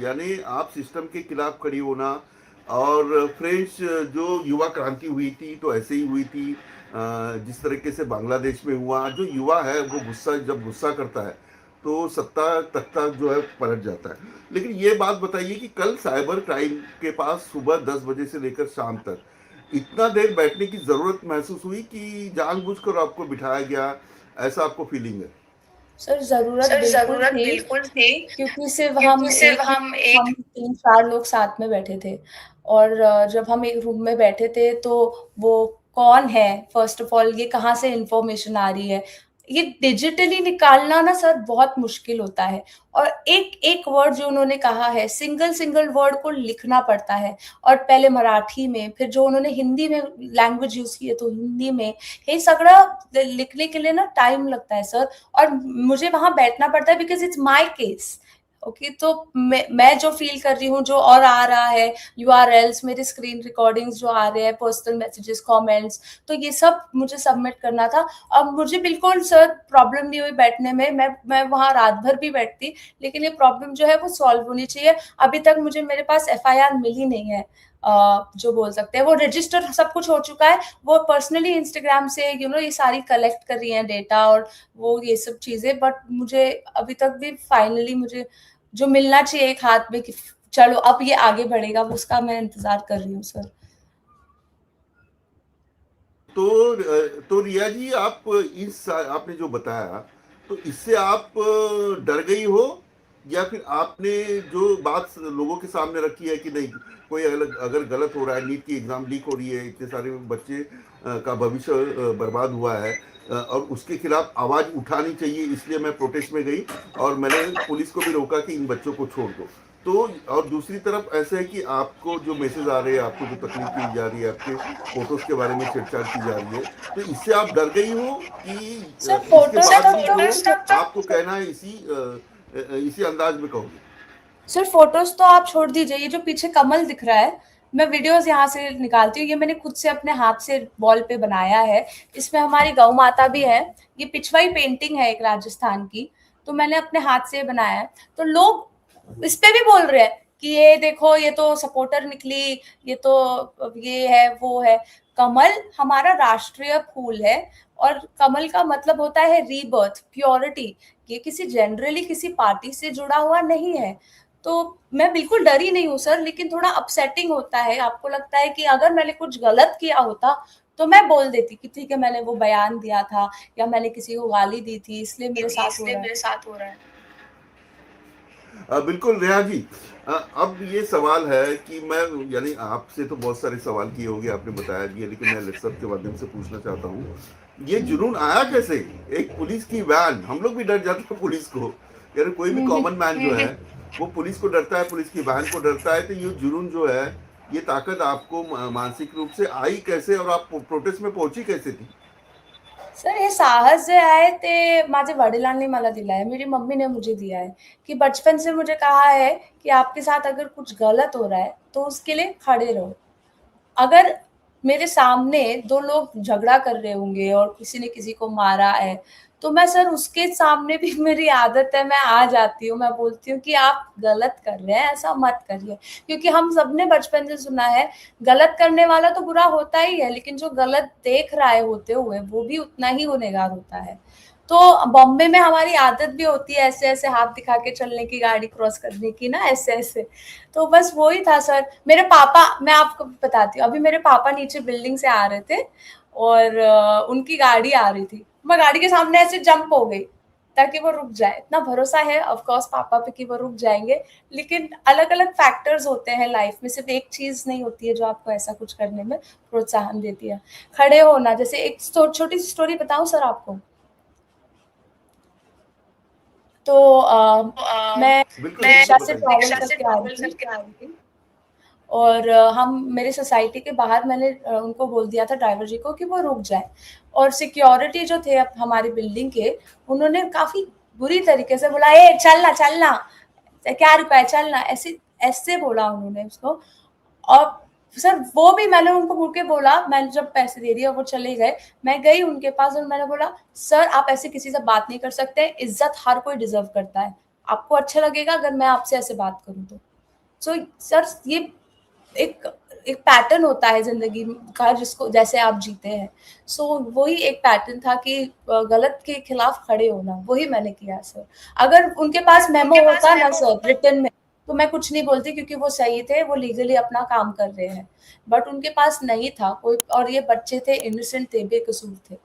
यानी आप सिस्टम के खिलाफ खड़ी होना। और फ्रेंच जो युवा क्रांति हुई थी तो ऐसे ही हुई थी, जिस तरीके से बांग्लादेश में हुआ। जो युवा है वो गुस्सा, जब गुस्सा करता है तो सत्ता तख्ता जो है पलट जाता है। लेकिन ये बात बताइए कि कल साइबर क्राइम के पास सुबह 10 बजे से लेकर शाम तक इतना देर बैठने की जरूरत महसूस हुई कि जानबूझकर आपको बिठाया गया, ऐसा आपको फीलिंग है? सर ज़रूरत सर बिल्कुल जरूरत थी, बिल्कुल थी, क्योंकि सिर्फ हम क्योंकि सिर्फ एक ही, हम एक। हम 3-4 लोग साथ में बैठे थे। और जब हम एक रूम में बैठे थे तो वो कौन है, फर्स्ट ऑफ ऑल ये कहाँ से इन्फॉर्मेशन आ रही है, ये डिजिटली निकालना ना सर बहुत मुश्किल होता है। और एक-एक वर्ड जो उन्होंने कहा है, सिंगल-सिंगल वर्ड को लिखना पड़ता है। और पहले मराठी में, फिर जो उन्होंने हिंदी में लैंग्वेज यूज़ की है तो हिंदी में, हे सगळं लिखने के लिए ना टाइम लगता है सर। और मुझे वहां बैठना पड़ता है because it's my case. Okay, तो मैं जो फील कर रही हूँ, जो और आ रहा है, यूआरएल्स, मेरे स्क्रीन रिकॉर्डिंग्स जो आ रहे हैं, पर्सनल मैसेजेस, कमेंट्स, तो ये सब मुझे सबमिट करना था। अब मुझे बिल्कुल सर प्रॉब्लम नहीं हुई बैठने में, मैं वहां रात भर भी बैठती। लेकिन ये प्रॉब्लम जो है वो सॉल्व होनी चाहिए। अभी तक मुझे, मेरे पास एफआईआर मिली नहीं है। जो बोल सकते हैं वो रजिस्टर सब कुछ हो चुका है। वो पर्सनली इंस्टाग्राम से ये सारी कलेक्ट कर रही हैं डेटा और वो ये सब चीजें, बट मुझे अभी तक भी फाइनली मुझे जो मिलना चाहिए एक हाथ में कि चलो अब ये आगे बढ़ेगा, वो उसका मैं इंतजार कर रही हूँ सर। तो रिया जी, आप इस आपने जो बताया, तो इससे आप डर गई हो, या फिर आपने जो बात लोगों के सामने रखी है कि नहीं, कोई अगर गलत हो रहा है, नीट की एग्जाम लीक हो रही है, इतने सारे बच्चे का भविष्य बर्बाद हुआ है, और उसके खिलाफ आवाज उठानी चाहिए, इसलिए मैं प्रोटेस्ट में गई और मैंने पुलिस को भी रोका कि इन बच्चों को छोड़ दो। तो और दूसरी तरफ ऐसा है कि आपको जो मैसेज आ रहे हैं, आपको जो तकलीफ दी जा रही है, आपके फोटोज के बारे में छेड़छाड़ की जा रही है, तो इससे आप डर गई हो कि सर इसके फोटोज बाद तक भी तो जो आपको कहना है इसी अंदाज में कहोगे? सर फोटोज तो आप छोड़ दीजिए, ये जो पीछे कमल दिख रहा है, मैं वीडियोस यहाँ से निकालती हूँ, ये मैंने खुद से अपने हाथ से वॉल पे बनाया है। इसमें हमारी गौ माता भी है। ये पिछवाई पेंटिंग है एक राजस्थान की, तो मैंने अपने हाथ से बनाया है। तो लोग इस पे भी बोल रहे हैं कि ये देखो, ये तो सपोर्टर निकली, ये तो ये है वो है। कमल हमारा राष्ट्रीय फूल है, और कमल का मतलब होता है रीबर्थ, प्योरिटी। ये किसी जनरली किसी पार्टी से जुड़ा हुआ नहीं है। तो मैं बिल्कुल डरी नहीं हूँ सर, लेकिन थोड़ा अपसेटिंग होता है। आपको लगता है कि अगर मैंने कुछ गलत किया होता तो मैं बोल देती कि ठीक है, मैंने वो बयान दिया था, या मैंने किसी को गाली दी थी, इसलिए मेरे साथ हो इसलिए रहा है। मेरे साथ हो रहा है। बिल्कुल रेहा जी। अब ये सवाल है कि मैं, यानी आपसे तो बहुत सारे सवाल किए होंगे, आपने बताया भी है, लेकिन मैं लेट्सअप के माध्यम से पूछना चाहता हूँ, ये जुनून आया कैसे? एक पुलिस की वैन, हम लोग भी डर जाते हैं पुलिस को, यानी कोई भी कॉमन मैन जो है वो पुलिस को डरता है, पुलिस की वैन को डरता है। तो ये जुनून जो है, ये ताकत आपको मानसिक रूप से आई कैसे, और आप प्रोटेस्ट में पहुंची कैसे थी? सर हे साहस जे आहे ते माझे वडिलांनी मला दिलं आहे, मेरी मम्मी ने मुझे दिया है। कि बचपन से मुझे कहा है कि आपके साथ अगर कुछ गलत हो रहा है तो उसके लिए खड़े रहो। अगर मेरे सामने 2 लोग झगड़ा कर रहे होंगे और किसी ने किसी को मारा है, तो मैं सर उसके सामने भी मेरी आदत है, मैं आ जाती हूँ, मैं बोलती हूँ कि आप गलत कर रहे हैं, ऐसा मत करिए। क्योंकि हम सबने बचपन से सुना है, गलत करने वाला तो बुरा होता ही है, लेकिन जो गलत देख रहा है होते हुए, वो भी उतना ही गुनहगार होता है। तो बॉम्बे में हमारी आदत भी होती है ऐसे-ऐसे हाथ दिखा के चलने की, गाड़ी क्रॉस करने की ना, ऐसे-ऐसे। तो बस वो ही था सर। मेरे पापा, मैं आपको बताती हूँ, अभी मेरे पापा नीचे बिल्डिंग से आ रहे थे और उनकी गाड़ी आ रही थी। मैं गाड़ी के सामने ऐसे जंप हो गई ताकि वो रुक जाए। इतना भरोसा है ऑफ कोर्स पापा पे कि वो रुक जाएँगे। लेकिन अलग-अलग फैक्टर्स होते हैं लाइफ में, सिर्फ़ एक चीज़ नहीं होती है जो आपको ऐसा कुछ करने में प्रोत्साहन देती है। खड़े होना, जैसे एक छोटी-सी स्टोरी बताऊँ सर आपको? तो तो मैं बिल्कुल मैं बिल्कुल रिक्शा से बताइए। ट्रैवल रिक्शा से करके आ रही ट्रैवल थी, करके आ रही थी, और हम मेरे सोसाइटी के बाहर, मैंने उनको बोल दिया था ड्राइवर जी को कि वो रुक जाए। और सिक्योरिटी जो थे हमारी बिल्डिंग के, उन्होंने काफ़ी बुरी तरीके से बोला, "ए चलना, चलना, क्या रुका है, चलना", ऐसे ऐसे बोला उन्होंने उसको। और सर वो भी मैंने उनको मुड़ के बोला, मैंने जब पैसे दे दिए और वो चले गए, मैं गई उनके पास और मैंने बोला, "सर आप ऐसे किसी से बात नहीं कर सकते, इज़्ज़त हर कोई डिज़र्व करता है। आपको अच्छा लगेगा अगर मैं आपसे ऐसे बात करूँ तो।" सो सर ये एक एक पैटर्न होता है ज़िंदगी का जिसको जैसे आप जीते हैं। सो वही एक पैटर्न था कि गलत के खिलाफ खड़े होना, वही मैंने किया सर। अगर उनके पास मेमो होता ना सर रिटन में, तो मैं कुछ नहीं बोलती क्योंकि वो सही थे, वो लीगली अपना काम कर रहे हैं। बट उनके पास नहीं था कोई और ये बच्चे थे, इनोसेंट थे, बेकसूर थे।